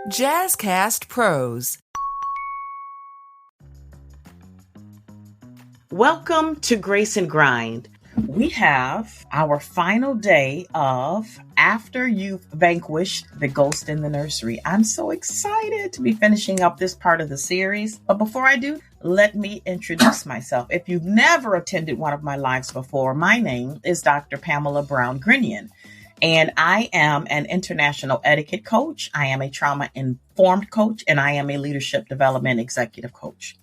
Jazzcast Pros. Welcome to Grace and Grind. We have our final day of After You've Vanquished the Ghost in the Nursery. I'm so excited to be finishing up this part of the series. But before I do, let me introduce myself. If you've never attended one of my lives before, my name is Dr. Pamela Brown-Grinion. And I am an international etiquette coach. I am a trauma-informed coach, and I am a leadership development executive coach.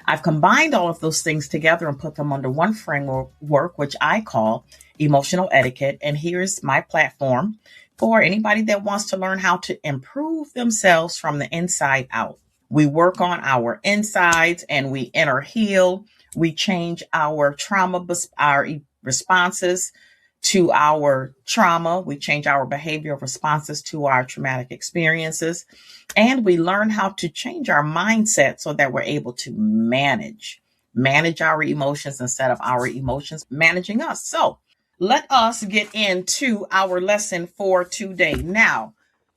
I've combined all of those things together and put them under one framework, which I call emotional etiquette. And here's my platform for anybody that wants to learn how to improve themselves from the inside out. We work on our insides and we inner heal. We change our trauma, our responses to our trauma. We change our behavioral responses to our traumatic experiences. And we learn how to change our mindset so that we're able to manage our emotions instead of our emotions managing us. So let us get into our lesson for today. Now,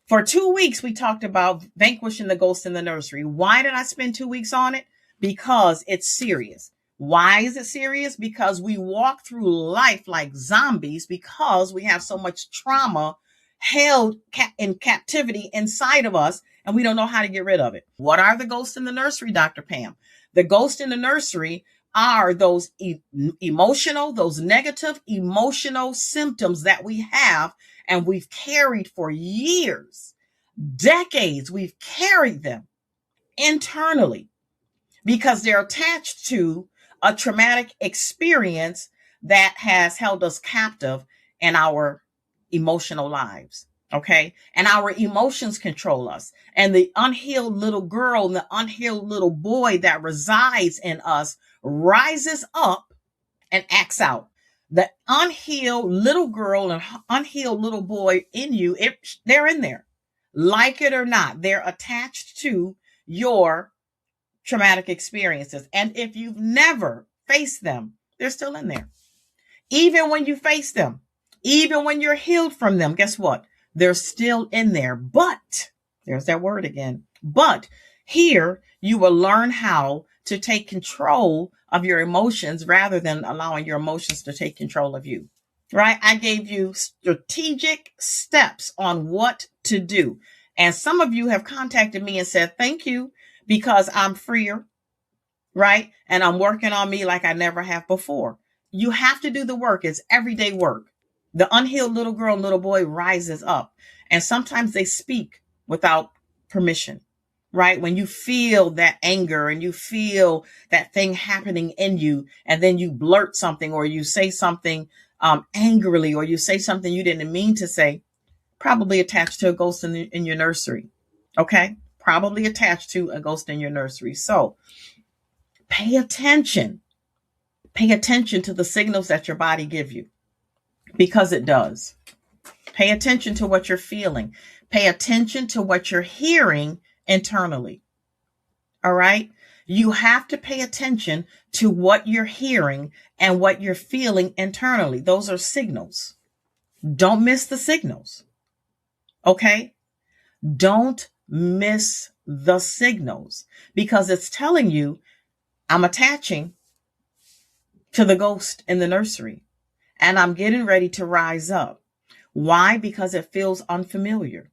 for 2 weeks, we talked about vanquishing the ghost in the nursery. Why did I spend 2 weeks on it? Because it's serious. Why is it serious? Because we walk through life like zombies because we have so much trauma held in captivity inside of us and we don't know how to get rid of it. What are the ghosts in the nursery, Dr. Pam? The ghosts in the nursery are those those negative emotional symptoms that we have and we've carried for years, decades. We've carried them internally because they're attached to a traumatic experience that has held us captive in our emotional lives. Okay. And our emotions control us. And the unhealed little girl and the unhealed little boy that resides in us rises up and acts out. The unhealed little girl and unhealed little boy in you, they're in there. Like it or not, they're attached to your traumatic experiences. And if you've never faced them, they're still in there. Even when you face them, even when you're healed from them, guess what? They're still in there. But there's that word again. But here you will learn how to take control of your emotions rather than allowing your emotions to take control of you. Right? I gave you strategic steps on what to do. And some of you have contacted me and said, thank you, because I'm freer, right? And I'm working on me like I never have before. You have to do the work. It's everyday work. The unhealed little girl and little boy rises up. And sometimes they speak without permission, right? When you feel that anger and you feel that thing happening in you, and then you blurt something or you say something angrily, or you say something you didn't mean to say, probably attached to a ghost in your nursery. Okay? Probably attached to a ghost in your nursery. So pay attention. Pay attention to the signals that your body gives you, because it does. Pay attention to what you're feeling. Pay attention to what you're hearing internally. All right? You have to pay attention to what you're hearing and what you're feeling internally. Those are signals. Don't miss the signals. Okay? Don't miss the signals, because it's telling you I'm attaching to the ghost in the nursery and I'm getting ready to rise up. Why? Because it feels unfamiliar.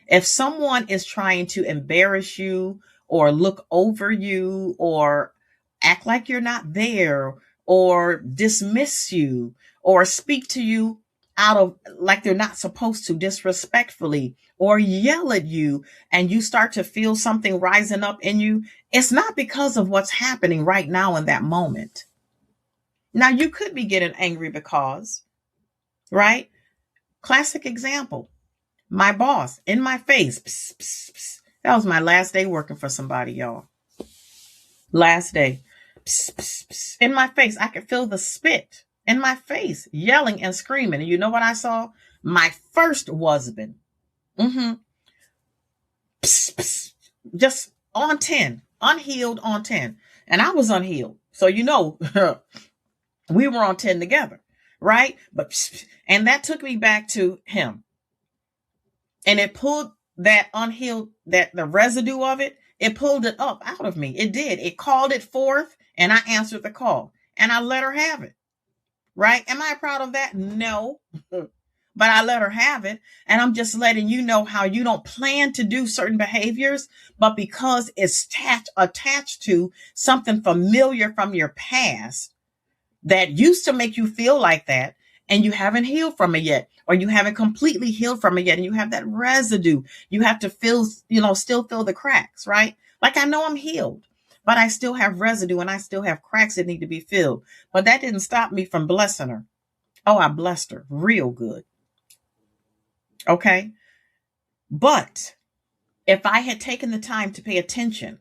If someone is trying to embarrass you or look over you or act like you're not there or dismiss you or speak to you out of like they're not supposed to, disrespectfully, or yell at you, and you start to feel something rising up in you, it's not because of what's happening right now in that moment. Now, you could be getting angry because, right? Classic example, my boss in my face. Psst, psst, psst. That was my last day working for somebody, y'all. Last day. Psst, psst, psst. In my face. I could feel the spit in my face, yelling and screaming. And you know what I saw? My first husband. Psst, psst. Just on 10, unhealed on 10. And I was unhealed. So, you know, we were on 10 together, right? And that took me back to him. And it pulled that unhealed, that the residue of it, it pulled it up out of me. It did. It called it forth, and I answered the call, and I let her have it. Right? Am I proud of that? No. But I let her have it. And I'm just letting you know how you don't plan to do certain behaviors, but because it's attached to something familiar from your past that used to make you feel like that, and you haven't healed from it yet, or you haven't completely healed from it yet, and you have that residue. You have to feel, still feel the cracks, right? Like, I know I'm healed, but I still have residue and I still have cracks that need to be filled. But that didn't stop me from blessing her. Oh, I blessed her real good. Okay. But if I had taken the time to pay attention,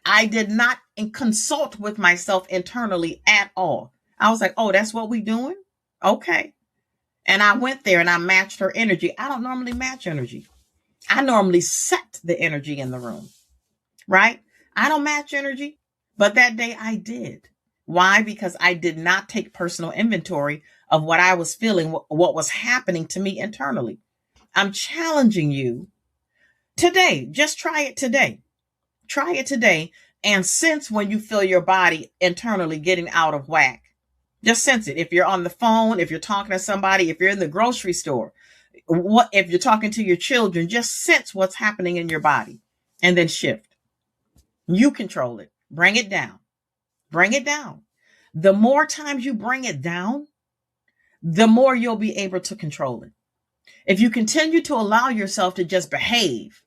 I did not consult with myself internally at all. I was like, oh, that's what we doing? Okay. And I went there and I matched her energy. I don't normally match energy. I normally set the energy in the room, right? I don't match energy, but that day I did. Why? Because I did not take personal inventory of what I was feeling, what was happening to me internally. I'm challenging you today. Just try it today. Try it today and sense when you feel your body internally getting out of whack. Just sense it. If you're on the phone, if you're talking to somebody, if you're in the grocery store, if you're talking to your children, just sense what's happening in your body and then shift. You control it. Bring it down. Bring it down. The more times you bring it down, the more you'll be able to control it. If you continue to allow yourself to just behave,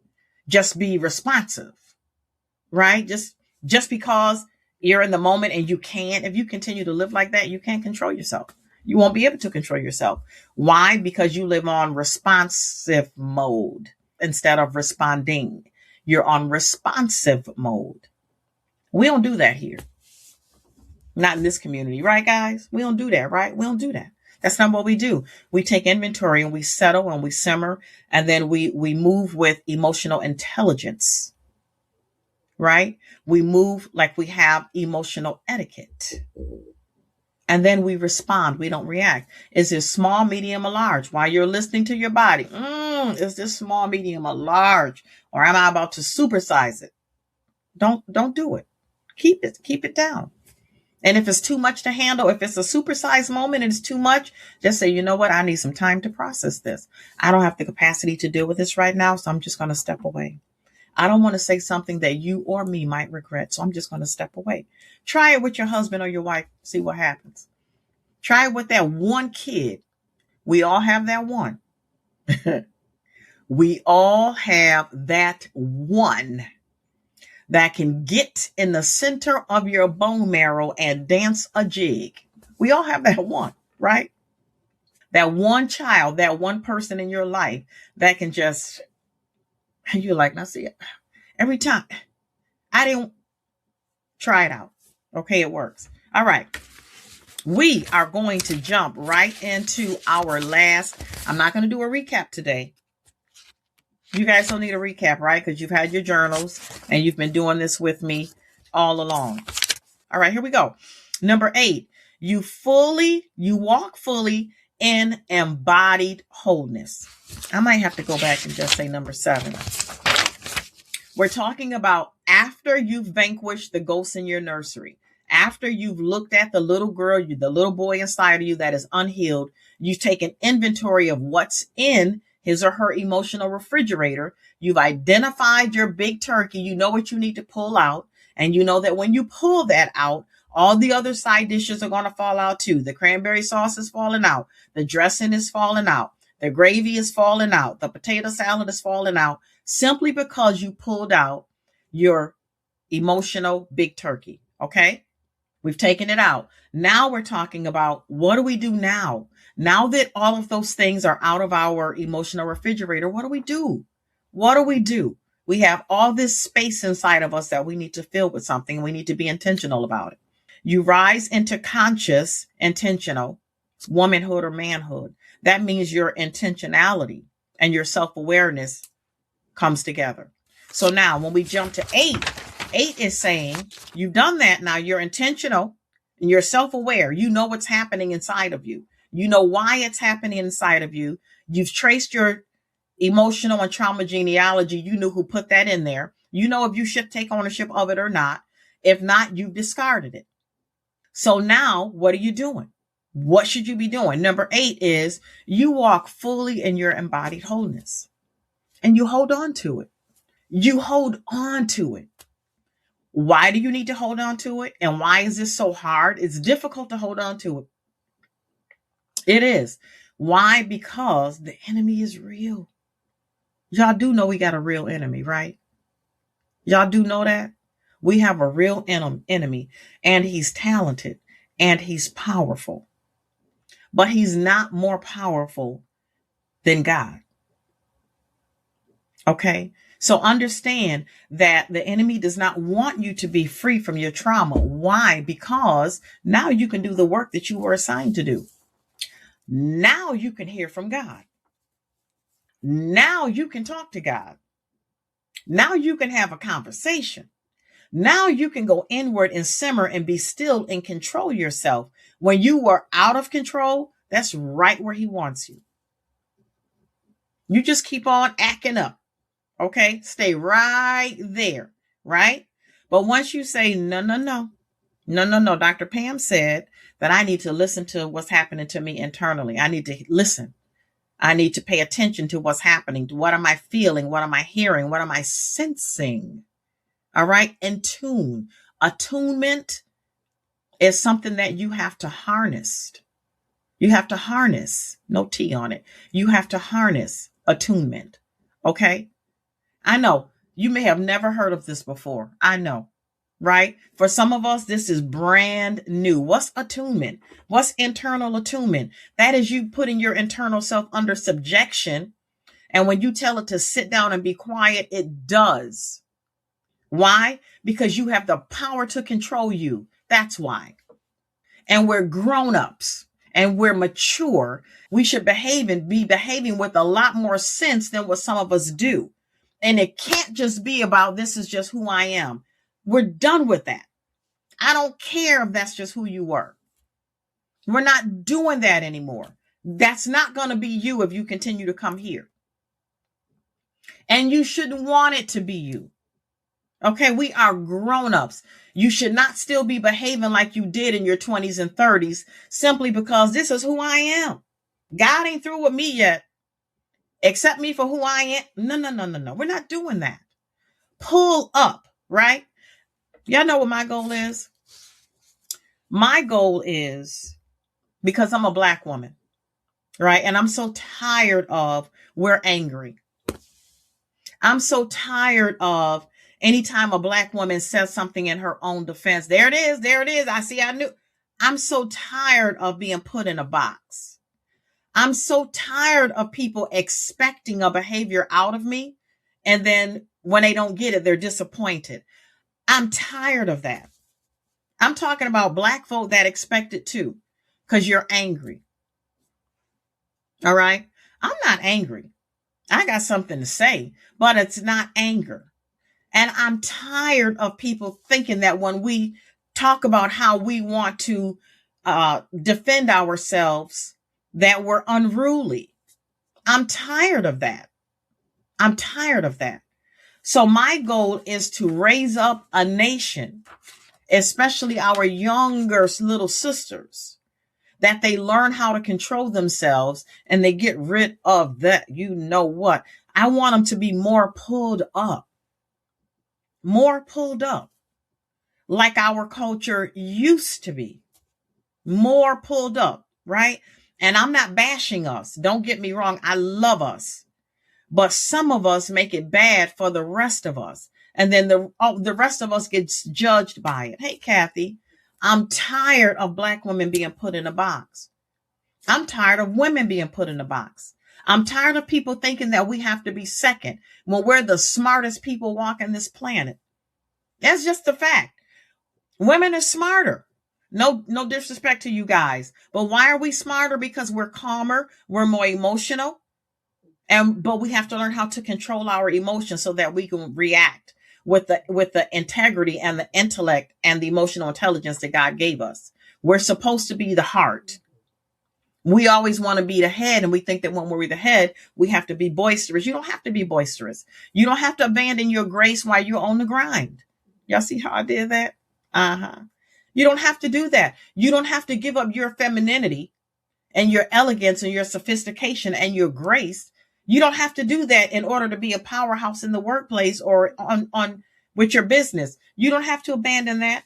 just be responsive, right? Just because you're in the moment and you can't, if you continue to live like that, you can't control yourself. You won't be able to control yourself. Why? Because you live on responsive mode instead of responding. You're on responsive mode. We don't do that here. Not in this community, right, guys? We don't do that, right? We don't do that. That's not what we do. We take inventory and we settle and we simmer, and then we move with emotional intelligence, right? We move like we have emotional etiquette. And then we respond. We don't react. Is this small, medium, or large? While you're listening to your body, is this small, medium, or large? Or am I about to supersize it? Don't do it. Keep it down. And if it's too much to handle, if it's a supersized moment and it's too much, just say, you know what? I need some time to process this. I don't have the capacity to deal with this right now, so I'm just going to step away. I don't want to say something that you or me might regret, so I'm just going to step away. Try it with your husband or your wife. See what happens. Try it with that one kid. We all have that one. We all have that one that can get in the center of your bone marrow and dance a jig. We all have that one, right? That one child, that one person in your life that can just, you're like, now see, every time I didn't try it out. Okay, it works. All right. We are going to jump right into our last, I'm not going to do a recap today. You guys don't need a recap, right? Because you've had your journals and you've been doing this with me all along. All right, here we go. Number 8, you walk fully in embodied wholeness. I might have to go back and just say number 7. We're talking about after you've vanquished the ghosts in your nursery, after you've looked at the little girl, the little boy inside of you that is unhealed, you've taken inventory of what's in his or her emotional refrigerator. You've identified your big turkey. You know what you need to pull out. And you know that when you pull that out, all the other side dishes are going to fall out too. The cranberry sauce is falling out. The dressing is falling out. The gravy is falling out. The potato salad is falling out simply because you pulled out your emotional big turkey. Okay. We've taken it out. Now we're talking about what do we do now? Now that all of those things are out of our emotional refrigerator, what do we do? What do we do? We have all this space inside of us that we need to fill with something. We need to be intentional about it. You rise into conscious, intentional womanhood or manhood. That means your intentionality and your self-awareness comes together. So now when we jump to 8 is saying you've done that. Now you're intentional and you're self-aware. You know what's happening inside of you. You know why it's happening inside of you. You've traced your emotional and trauma genealogy, you knew who put that in there. You know if you should take ownership of it or not. If not, you've discarded it. So now what are you doing? What should you be doing? Number 8 is you walk fully in your embodied wholeness and you hold on to it. You hold on to it. Why do you need to hold on to it? And why is this so hard? It's difficult to hold on to it. It is. Why? Because the enemy is real. Y'all do know we got a real enemy, right? Y'all do know that? We have a real enemy, and he's talented and he's powerful. But he's not more powerful than God. Okay? So understand that the enemy does not want you to be free from your trauma. Why? Because now you can do the work that you were assigned to do. Now you can hear from God. Now you can talk to God. Now you can have a conversation. Now you can go inward and simmer and be still and control yourself. When you were out of control, that's right where he wants you. You just keep on acting up. Okay? Stay right there. Right? But once you say, no. Dr. Pam said that I need to listen to what's happening to me internally. I need to listen. I need to pay attention to what's happening. What am I feeling? What am I hearing? What am I sensing? All right. In tune. Attunement is something that you have to harness. You have to harness. No T on it. You have to harness attunement. Okay. I know you may have never heard of this before. I know. Right? For some of us, this is brand new. What's attunement? What's internal attunement? That is you putting your internal self under subjection. And when you tell it to sit down and be quiet, it does. Why? Because you have the power to control you. That's why. And we're grown-ups and we're mature. We should be behaving with a lot more sense than what some of us do. And it can't just be about this is just who I am. We're done with that. I don't care if that's just who you were. We're not doing that anymore. That's not going to be you if you continue to come here. And you shouldn't want it to be you. Okay, we are grown-ups. You should not still be behaving like you did in your 20s and 30s simply because this is who I am. God ain't through with me yet. Accept me for who I am. No. We're not doing that. Pull up, right? Y'all know what my goal is? My goal is, because I'm a Black woman, right? And I'm so tired of we're angry. I'm so tired of anytime a Black woman says something in her own defense. There it is. I knew. I'm so tired of being put in a box. I'm so tired of people expecting a behavior out of me. And then when they don't get it, they're disappointed. I'm tired of that. I'm talking about Black folk that expect it too, because you're angry. All right. I'm not angry. I got something to say, but it's not anger. And I'm tired of people thinking that when we talk about how we want to defend ourselves, that we're unruly. I'm tired of that. So my goal is to raise up a nation, especially our younger little sisters, that they learn how to control themselves and they get rid of that. You know what? I want them to be more pulled up, like our culture used to be, more pulled up, right? And I'm not bashing us. Don't get me wrong. I love us. But some of us make it bad for the rest of us. And then the rest of us gets judged by it. Hey, Kathy, I'm tired of Black women being put in a box. I'm tired of women being put in a box. I'm tired of people thinking that we have to be second when we're the smartest people walking this planet. That's just a fact. Women are smarter. No disrespect to you guys. But why are we smarter? Because we're calmer. We're more emotional. But we have to learn how to control our emotions so that we can react with the integrity and the intellect and the emotional intelligence that God gave us. We're supposed to be the heart. We always want to be the head, and we think that when we're the head, we have to be boisterous. You don't have to be boisterous. You don't have to abandon your grace while you're on the grind. Y'all see how I did that? You don't have to do that. You don't have to give up your femininity and your elegance and your sophistication and your grace. You don't have to do that in order to be a powerhouse in the workplace or on with your business. You don't have to abandon that.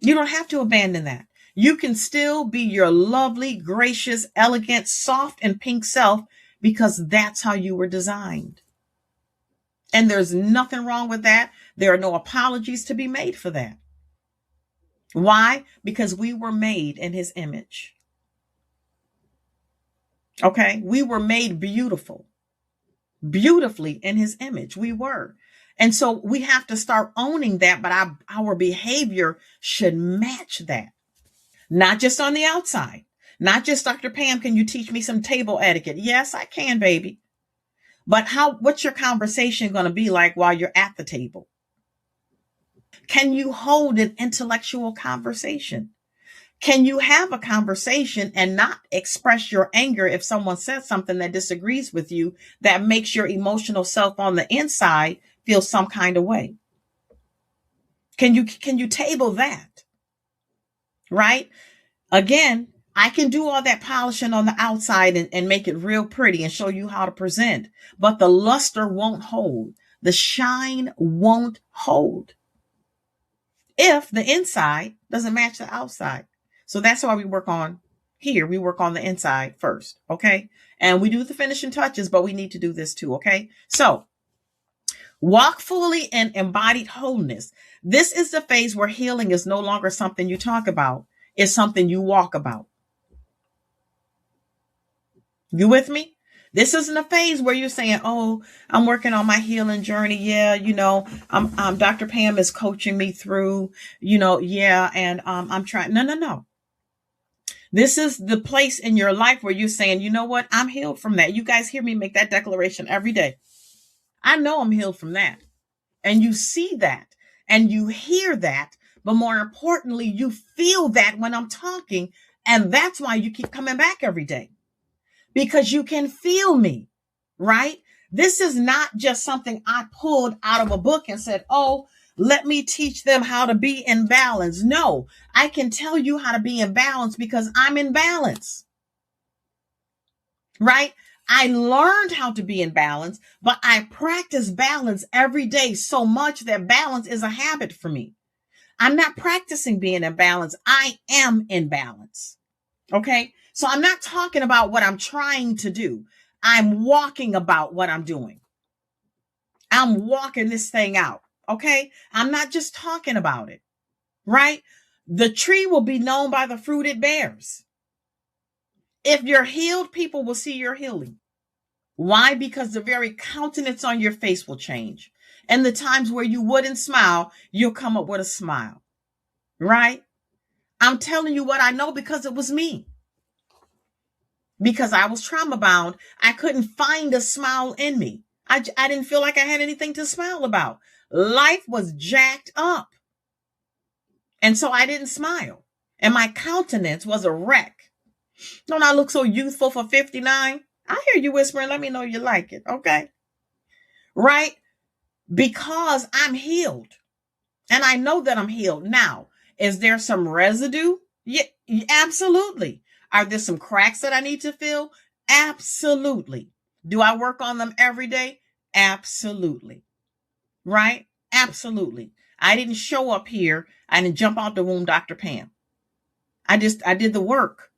You don't have to abandon that. You can still be your lovely, gracious, elegant, soft, and pink self because that's how you were designed. And there's nothing wrong with that. There are no apologies to be made for that. Why? Because we were made in his image. Okay? We were made beautifully in his image. We were. And so we have to start owning that, but our behavior should match that. Not just on the outside. Not just, Dr. Pam, can you teach me some table etiquette? Yes, I can, baby. But what's your conversation going to be like while you're at the table? Can you hold an intellectual conversation? Can you have a conversation and not express your anger if someone says something that disagrees with you that makes your emotional self on the inside feel some kind of way? Can you table that? Right? Again, I can do all that polishing on the outside and make it real pretty and show you how to present, but the luster won't hold. The shine won't hold if the inside doesn't match the outside. So that's why we work on here. We work on the inside first. Okay. And we do the finishing touches, but we need to do this too. Okay. So walk fully in embodied wholeness. This is the phase where healing is no longer something you talk about. It's something you walk about. You with me? This isn't a phase where you're saying, oh, I'm working on my healing journey. Yeah. Dr. Pam is coaching me through, yeah. And, I'm trying. No. This is the place in your life where you're saying, you know what? I'm healed from that. You guys hear me make that declaration every day. I know I'm healed from that. And you see that and you hear that. But more importantly, you feel that when I'm talking. And that's why you keep coming back every day. Because you can feel me, right? This is not just something I pulled out of a book and said, oh, let me teach them how to be in balance. No, I can tell you how to be in balance because I'm in balance, right? I learned how to be in balance, but I practice balance every day so much that balance is a habit for me. I'm not practicing being in balance. I am in balance. Okay. So I'm not talking about what I'm trying to do. I'm walking about what I'm doing. I'm walking this thing out. Okay. I'm not just talking about it, right? The tree will be known by the fruit it bears. If you're healed, people will see your healing. Why? Because the very countenance on your face will change. And the times where you wouldn't smile, you'll come up with a smile, right? I'm telling you what I know because it was me. Because I was trauma bound, I couldn't find a smile in me. I didn't feel like I had anything to smile about. Life was jacked up. And so I didn't smile. And my countenance was a wreck. Don't I look so youthful for 59? I hear you whispering. Let me know you like it. Okay. Right? Because I'm healed. And I know that I'm healed. Now, is there some residue? Yeah, absolutely. Are there some cracks that I need to fill? Absolutely. Do I work on them every day? Absolutely. Right? Absolutely. I didn't show up here. I didn't jump out the womb, Dr. Pam. I did the work.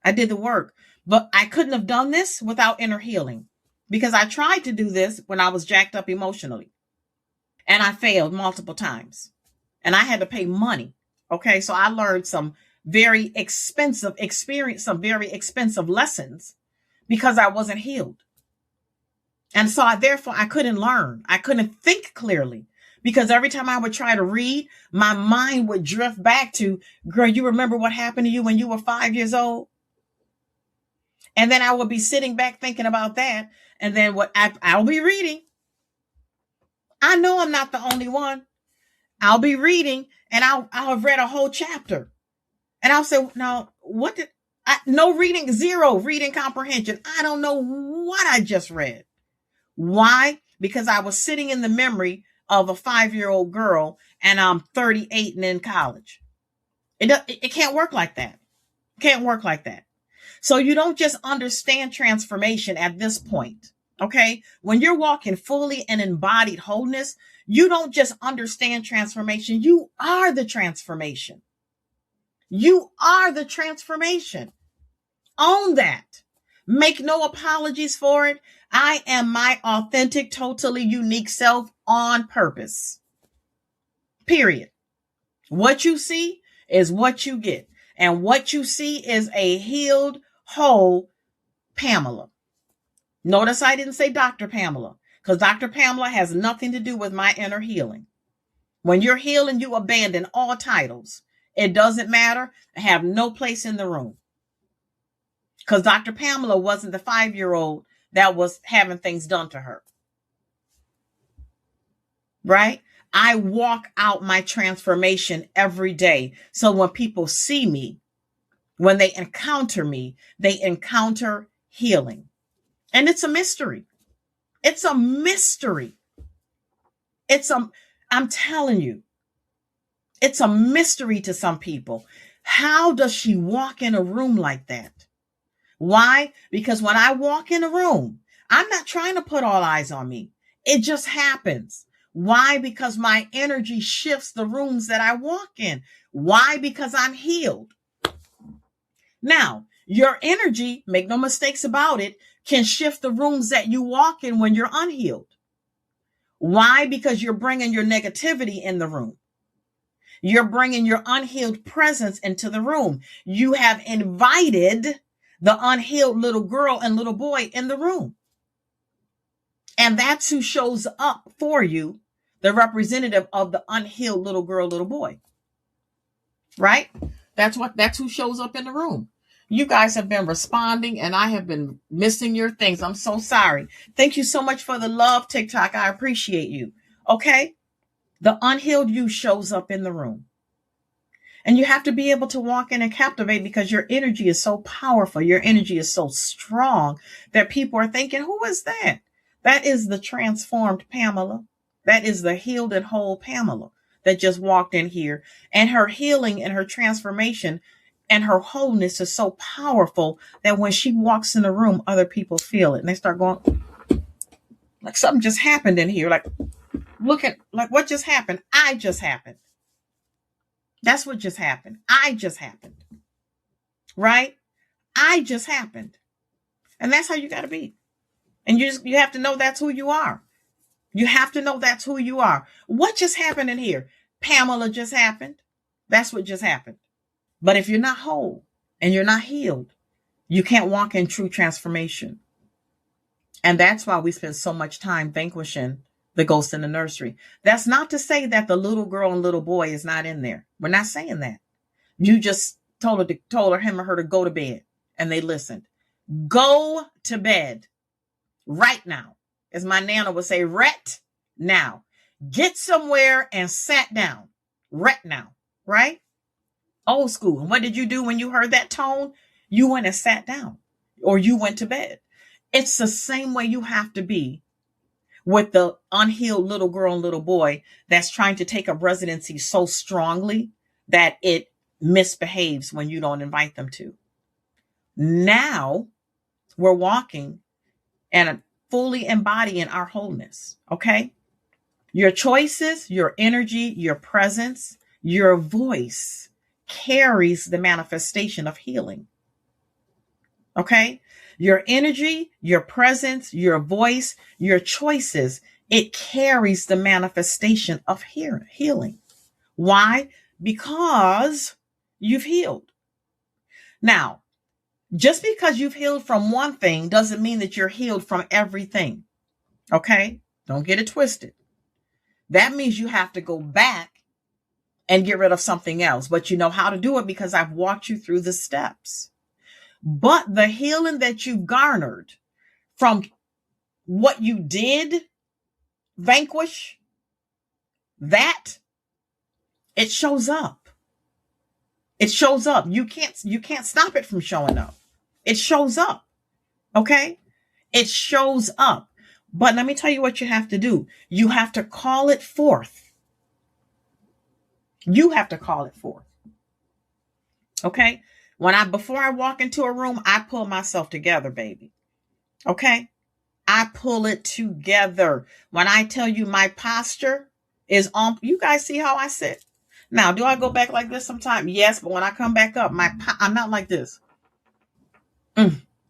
I did the work. But I couldn't have done this without inner healing because I tried to do this when I was jacked up emotionally and I failed multiple times and I had to pay money. Okay. So I learned some very expensive lessons because I wasn't healed. And so I couldn't learn. I couldn't think clearly because every time I would try to read, my mind would drift back to, girl, you remember what happened to you when you were 5 years old? And then I would be sitting back thinking about that. And then I'll be reading. I know I'm not the only one. I'll be reading and I'll have read a whole chapter. And I'll say, now, No reading, zero reading comprehension. I don't know what I just read. Why? Because I was sitting in the memory of a 5-year-old girl and I'm 38 and in college. It can't work like that. Can't work like that. So you don't just understand transformation at this point. Okay. When you're walking fully in embodied wholeness, you don't just understand transformation. You are the transformation. You are the transformation. Own that. Make no apologies for it. I am my authentic, totally unique self on purpose. Period. What you see is what you get. And what you see is a healed, whole Pamela. Notice I didn't say Dr. Pamela, because Dr. Pamela has nothing to do with my inner healing. When you're healing, you abandon all titles. It doesn't matter. I have no place in the room. Because Dr. Pamela wasn't the 5-year-old that was having things done to her. Right? I walk out my transformation every day. So when people see me, when they encounter me, they encounter healing. And it's a mystery. It's a mystery. I'm telling you, it's a mystery to some people. How does she walk in a room like that? Why? Because when I walk in a room, I'm not trying to put all eyes on me. It just happens. Why? Because my energy shifts the rooms that I walk in. Why? Because I'm healed. Now, your energy, make no mistakes about it, can shift the rooms that you walk in when you're unhealed. Why? Because you're bringing your negativity in the room. You're bringing your unhealed presence into the room. You have invited the unhealed little girl and little boy in the room. And that's who shows up for you, the representative of the unhealed little girl, little boy. Right? That's who shows up in the room. You guys have been responding and I have been missing your things. I'm so sorry. Thank you so much for the love, TikTok. I appreciate you. Okay? The unhealed you shows up in the room. And you have to be able to walk in and captivate because your energy is so powerful. Your energy is so strong that people are thinking, who is that? That is the transformed Pamela. That is the healed and whole Pamela that just walked in here. And her healing and her transformation and her wholeness is so powerful that when she walks in the room, other people feel it. And they start going, like something just happened in here. Like, look at, like, what just happened? I just happened. That's what just happened. I just happened. Right? I just happened. And that's how you got to be. And you have to know that's who you are. You have to know that's who you are. What just happened in here? Pamela just happened. That's what just happened. But if you're not whole and you're not healed, you can't walk in true transformation. And that's why we spend so much time vanquishing the ghost in the nursery. That's not to say that the little girl and little boy is not in there. We're not saying that. You just told him or her to go to bed and they listened. Go to bed right now. As my Nana would say, right now. Get somewhere and sat down right now. Right? Old school. And what did you do when you heard that tone? You went and sat down or you went to bed. It's the same way you have to be with the unhealed little girl and little boy that's trying to take up residency so strongly that it misbehaves when you don't invite them to. Now we're walking and fully embodying our wholeness. Okay. Your choices, your energy, your presence, your voice carries the manifestation of healing. Okay. Your energy, your presence, your voice, your choices, it carries the manifestation of healing. Why? Because you've healed. Now, just because you've healed from one thing doesn't mean that you're healed from everything. Okay? Don't get it twisted. That means you have to go back and get rid of something else. But you know how to do it because I've walked you through the steps. But the healing that you garnered from what you did vanquish, that it shows up. It shows up. You can't stop it from showing up. It shows up. Okay? It shows up. But let me tell you what you have to do. You have to call it forth. You have to call it forth. Okay? Before I walk into a room, I pull myself together, baby. Okay? I pull it together. When I tell you my posture is on, you guys see how I sit? Now, do I go back like this sometimes? Yes, but when I come back up, I'm not like this.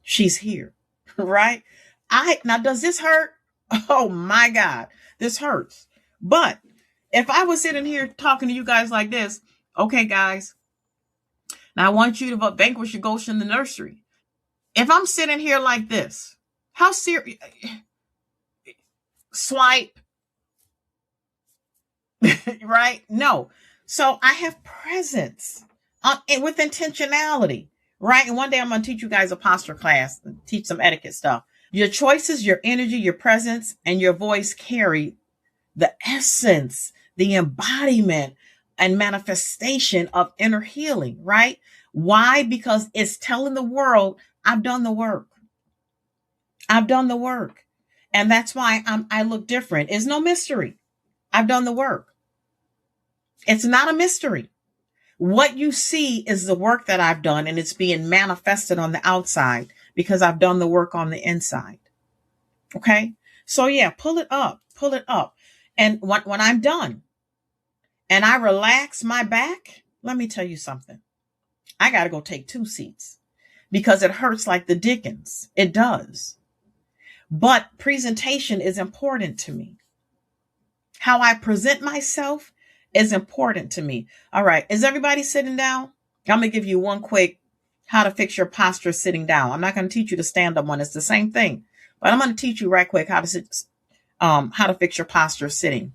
She's here, right? Now, does this hurt? Oh my God, this hurts. But if I was sitting here talking to you guys like this, okay, guys, now I want you to vanquish your ghost in the nursery. If I'm sitting here like this, how serious? Swipe, right? No. So I have presence with intentionality, right? And one day I'm going to teach you guys a posture class, teach some etiquette stuff. Your choices, your energy, your presence, and your voice carry the essence, the embodiment, and manifestation of inner healing, right? Why? Because it's telling the world, I've done the work. I've done the work. And that's why I look different. It's no mystery. I've done the work. It's not a mystery. What you see is the work that I've done, and it's being manifested on the outside because I've done the work on the inside. Okay. So yeah, pull it up. And when I'm done and I relax my back, let me tell you something. I got to go take 2 seats because it hurts like the dickens. It does. But presentation is important to me. How I present myself is important to me. All right. Is everybody sitting down? I'm going to give you one quick how to fix your posture sitting down. I'm not going to teach you the stand up one. It's the same thing, but I'm going to teach you right quick how to fix your posture sitting.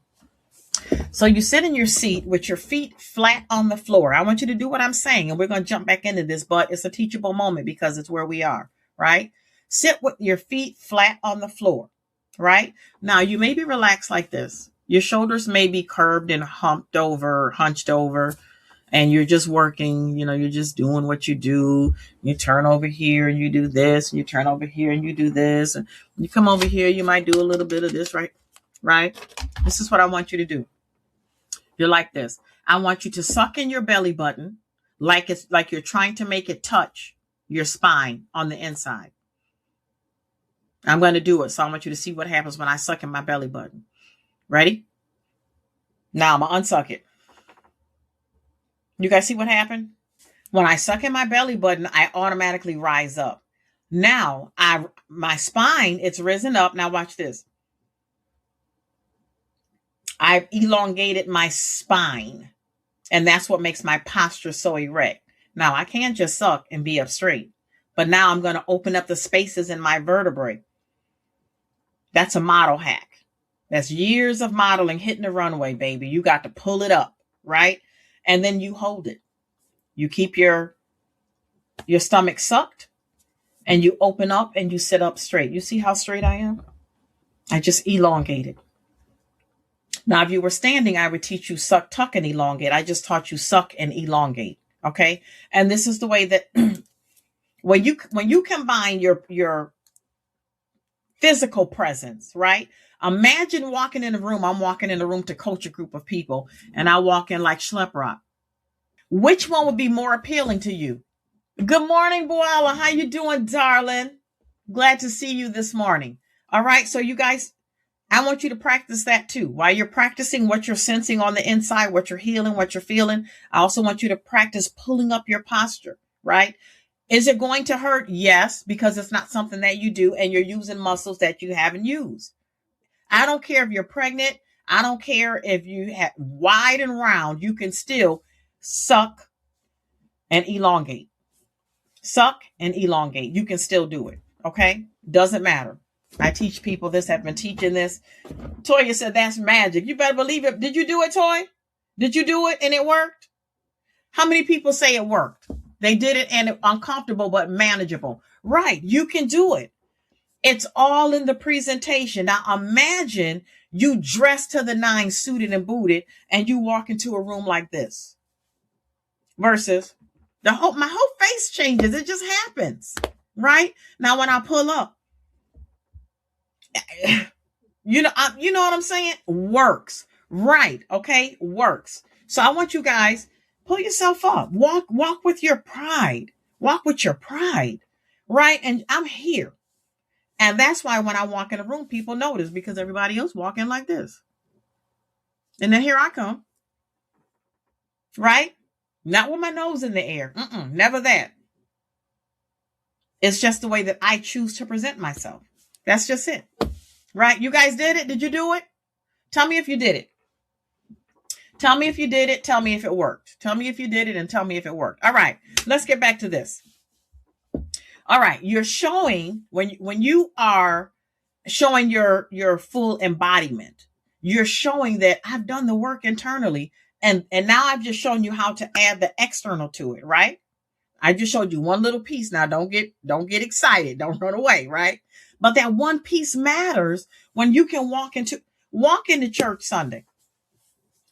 So you sit in your seat with your feet flat on the floor. I want you to do what I'm saying, and we're going to jump back into this, but it's a teachable moment because it's where we are, right? Sit with your feet flat on the floor, right? Now you may be relaxed like this. Your shoulders may be curved and hunched over, and you're just working, you're just doing what you do. You turn over here and you do this, and you turn over here and you do this, and you come over here, you might do a little bit of this, right? Right? This is what I want you to do. You're like this. I want you to suck in your belly button like you're trying to make it touch your spine on the inside. I'm going to do it. So I want you to see what happens when I suck in my belly button. Ready? Now I'm going to unsuck it. You guys see what happened? When I suck in my belly button, I automatically rise up. Now my spine, it's risen up. Now watch this. I've elongated my spine, and that's what makes my posture so erect. Now I can't just suck and be up straight, but now I'm going to open up the spaces in my vertebrae. That's a model hack. That's years of modeling, hitting the runway, baby. You got to pull it up, right? And then you hold it. You keep your stomach sucked, and you open up and you sit up straight. You see how straight I am? I just elongated. Now, if you were standing, I would teach you suck, tuck, and elongate. I just taught you suck and elongate. Okay. And this is the way that when you combine your physical presence, right? Imagine walking in a room. I'm walking in a room to coach a group of people, and I walk in like Schleprock. Which one would be more appealing to you? Good morning, Boala. How you doing, darling? Glad to see you this morning. All right. So you guys, I want you to practice that too. While you're practicing what you're sensing on the inside, what you're healing, what you're feeling, I also want you to practice pulling up your posture, right? Is it going to hurt? Yes, because it's not something that you do, and you're using muscles that you haven't used. I don't care if you're pregnant. I don't care if you have wide and round. You can still suck and elongate. Suck and elongate. You can still do it. Okay? Doesn't matter. I teach people this, have been teaching this. Toya said, that's magic. You better believe it. Did you do it, Toy? Did you do it and it worked? How many people say it worked? They did it and it uncomfortable, but manageable. Right. You can do it. It's all in the presentation. Now imagine you dress to the nines, suited and booted, and you walk into a room like this versus My whole face changes. It just happens. Right? Now when I pull up, you know what I'm saying? Works. Right. Okay? Works. So I want you guys, pull yourself up. Walk with your pride. Walk with your pride. Right? And I'm here. And that's why when I walk in a room, people notice, because everybody else walking like this. And then here I come. Right? Not with my nose in the air. Never that. It's just the way that I choose to present myself. That's just it. Right? You guys did it? Did you do it? Tell me if you did it. Tell me if you did it. Tell me if it worked. Tell me if you did it and tell me if it worked. All right. Let's get back to this. All right. You're showing, when you are showing your full embodiment, you're showing that I've done the work internally. And now I've just shown you how to add the external to it, right? I just showed you one little piece. Now don't get excited. Don't run away, right? But that one piece matters when you can walk into church Sunday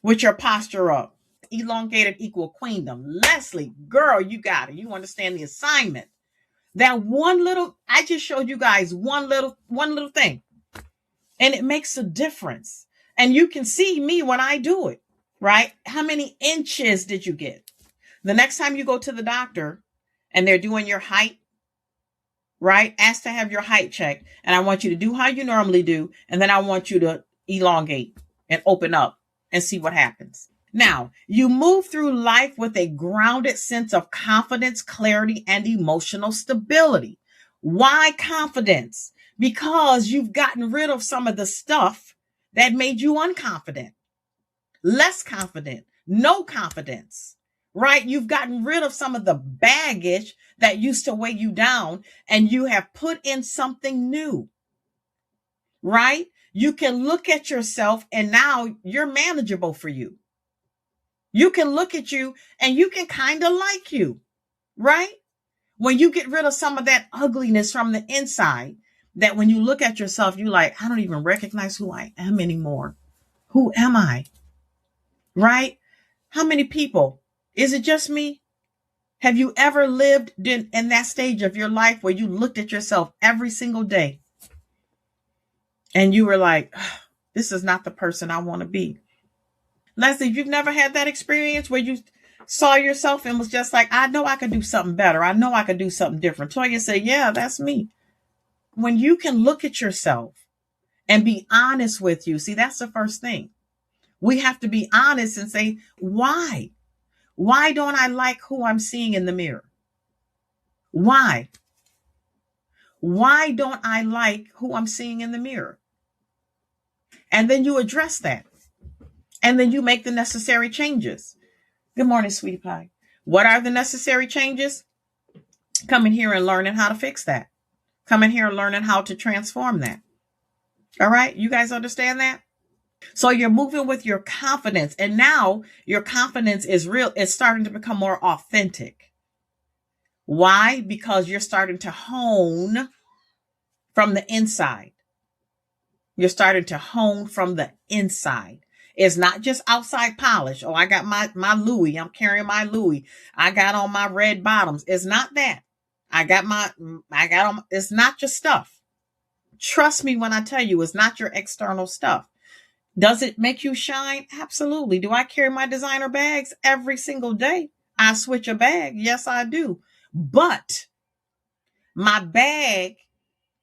with your posture up. Elongated equal queendom. Leslie, girl, you got it. You understand the assignment. That I just showed you guys one little thing. And it makes a difference. And you can see me when I do it, right? How many inches did you get? The next time you go to the doctor and they're doing your height, right? Ask to have your height checked. And I want you to do how you normally do. And then I want you to elongate and open up and see what happens. Now, you move through life with a grounded sense of confidence, clarity, and emotional stability. Why confidence? Because you've gotten rid of some of the stuff that made you unconfident, less confident, no confidence, right? You've gotten rid of some of the baggage that used to weigh you down, and you have put in something new, right? You can look at yourself and now you're manageable for you. You can look at you and you can kind of like you, right? When you get rid of some of that ugliness from the inside, that when you look at yourself, you're like, I don't even recognize who I am anymore. Who am I? Right? How many people? Is it just me? Have you ever lived in that stage of your life where you looked at yourself every single day and you were like, this is not the person I want to be? Leslie, if you've never had that experience where you saw yourself and was just like, I know I could do something better. I know I could do something different. Toya said, yeah, that's me. When you can look at yourself and be honest with you, see, that's the first thing. We have to be honest and say, why? Why don't I like who I'm seeing in the mirror? Why? Why don't I like who I'm seeing in the mirror? And then you address that. And then you make the necessary changes. Good morning, sweetie pie. What are the necessary changes? Come in here and learning how to fix that. Come in here and learning how to transform that. All right. You guys understand that? So you're moving with your confidence. And now your confidence is real. It's starting to become more authentic. Why? Because you're starting to hone from the inside. You're starting to hone from the inside. It's not just outside polish. Oh, I got my Louis. I'm carrying my Louis. I got on my red bottoms. It's not that. It's not your stuff. Trust me when I tell you, it's not your external stuff. Does it make you shine? Absolutely. Do I carry my designer bags every single day? I switch a bag. Yes, I do. But my bag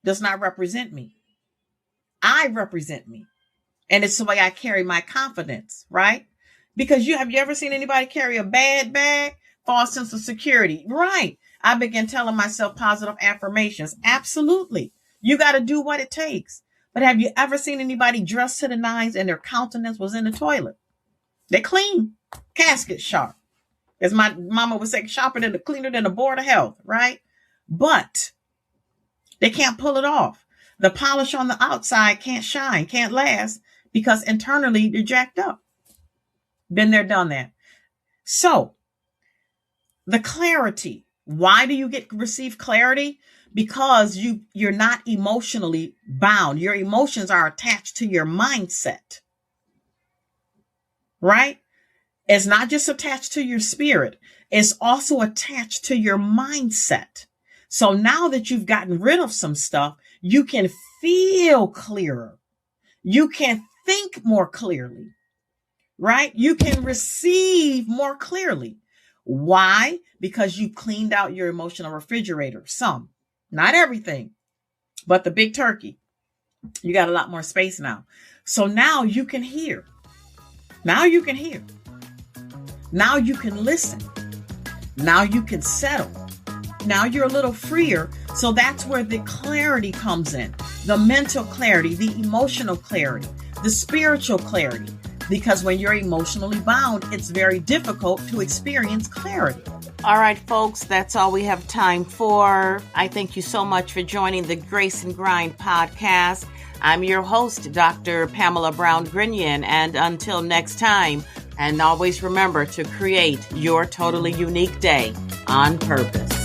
does not represent me. I represent me. And it's the way I carry my confidence, right? Because have you ever seen anybody carry a bad bag? False sense of security. Right. I began telling myself positive affirmations. Absolutely. You got to do what it takes. But have you ever seen anybody dressed to the nines and their countenance was in the toilet? They're clean. Casket sharp. As my mama would say, cleaner than the board of health, right? But they can't pull it off. The polish on the outside can't shine, can't last, because internally they're jacked up. Been there, done that. So the clarity. Why do you receive clarity? Because you're not emotionally bound. Your emotions are attached to your mindset. Right? It's not just attached to your spirit. It's also attached to your mindset. So now that you've gotten rid of some stuff, you can feel clearer. You can think more clearly, right? You can receive more clearly. Why? Because you cleaned out your emotional refrigerator. Some, not everything, but the big turkey. You got a lot more space now. So now you can hear. Now you can hear. Now you can listen. Now you can settle. Now you're a little freer. So that's where the clarity comes in. The mental clarity, the emotional clarity, the spiritual clarity. Because when you're emotionally bound, it's very difficult to experience clarity. All right, folks, that's all we have time for. I thank you so much for joining the Grace and Grind podcast. I'm your host, Dr. Pamela Brown-Grinion, and until next time, and always remember to create your totally unique day on purpose.